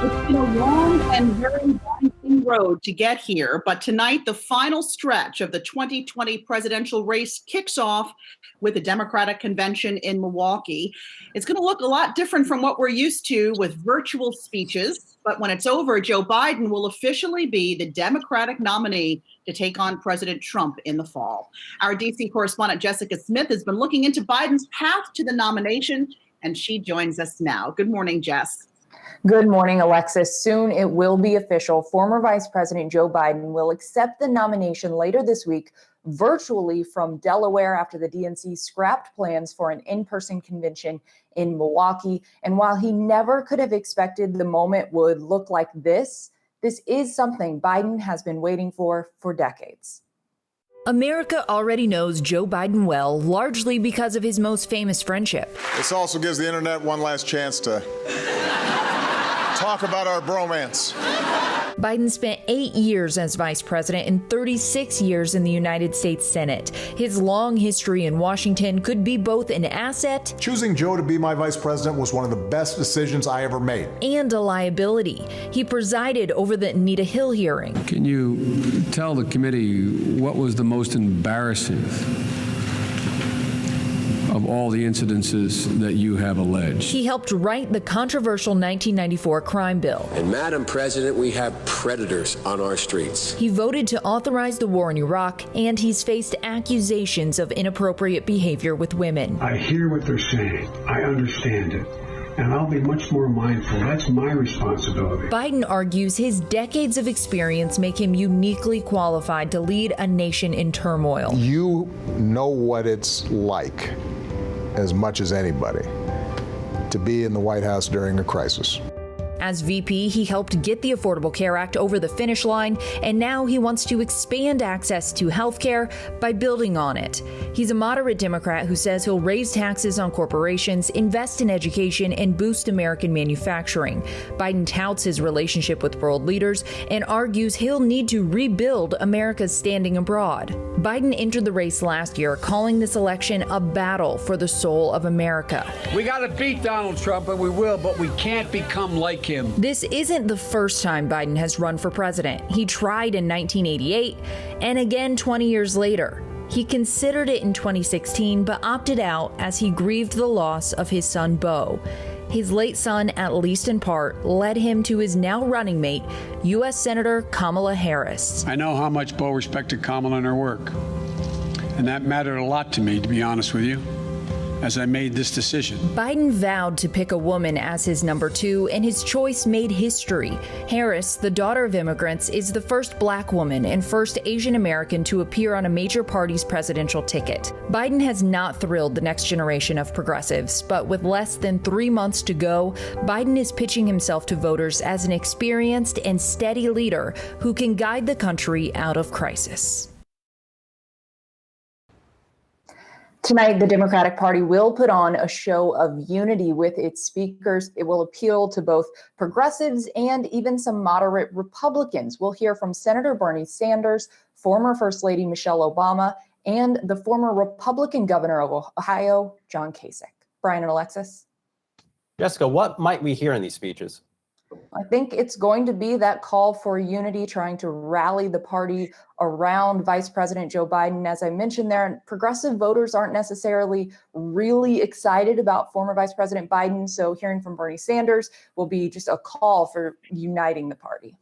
It's been a long and very winding road to get here, but tonight the final stretch of the 2020 presidential race kicks off with the Democratic convention in Milwaukee. It's going to look a lot different from what we're used to with virtual speeches, but when it's over, Joe Biden will officially be the Democratic nominee to take on President Trump in the fall. Our DC correspondent Jessica Smith has been looking into Biden's path to the nomination, and she joins us now. Good morning, Jess. Good morning, Alexis. Soon it will be official. Former Vice President Joe Biden will accept the nomination later this week virtually from Delaware after the DNC scrapped plans for an in-person convention in Milwaukee. And while he never could have expected the moment would look like this is something Biden has been waiting for decades. America already knows Joe Biden well, largely because of his most famous friendship. This also gives the internet one last chance to talk about our bromance. Biden spent 8 years as vice president and 36 years in the United States Senate. His long history in Washington could be both an asset. Choosing Joe to be my vice president was one of the best decisions I ever made. And a liability. He presided over the Anita Hill hearing. Can you tell the committee what was the most embarrassing of all the incidences that you have alleged? He helped write the controversial 1994 crime bill. And Madam President, we have predators on our streets. He voted to authorize the war in Iraq, and he's faced accusations of inappropriate behavior with women. I hear what they're saying. I understand it. And I'll be much more mindful. That's my responsibility. Biden argues his decades of experience make him uniquely qualified to lead a nation in turmoil. You know what it's like as much as anybody to be in the White House during a crisis. As VP, he helped get the Affordable Care Act over the finish line, and now he wants to expand access to health care by building on it. He's a moderate Democrat who says he'll raise taxes on corporations, invest in education, and boost American manufacturing. Biden touts his relationship with world leaders and argues he'll need to rebuild America's standing abroad. Biden entered the race last year, calling this election a battle for the soul of America. We got to beat Donald Trump, and we will, but we can't become like him. This isn't the first time Biden has run for president. He tried in 1988 and again 20 years later. He considered it in 2016 but opted out as he grieved the loss of his son Beau. His late son, at least in part, led him to his now running mate, U.S. Senator Kamala Harris. I know how much Beau respected Kamala and her work, and that mattered a lot to me, to be honest with you, as I made this decision. Biden vowed to pick a woman as his number two, and his choice made history. Harris, the daughter of immigrants, is the first black woman and first Asian American to appear on a major party's presidential ticket. Biden has not thrilled the next generation of progressives, but with less than 3 months to go, Biden is pitching himself to voters as an experienced and steady leader who can guide the country out of crisis. Tonight, the Democratic Party will put on a show of unity with its speakers. It will appeal to both progressives and even some moderate Republicans. We'll hear from Senator Bernie Sanders, former First Lady Michelle Obama, and the former Republican governor of Ohio, John Kasich. Brian and Alexis. Jessica, what might we hear in these speeches? I think it's going to be that call for unity, trying to rally the party around Vice President Joe Biden. As I mentioned there, progressive voters aren't necessarily really excited about former Vice President Biden. So hearing from Bernie Sanders will be just a call for uniting the party.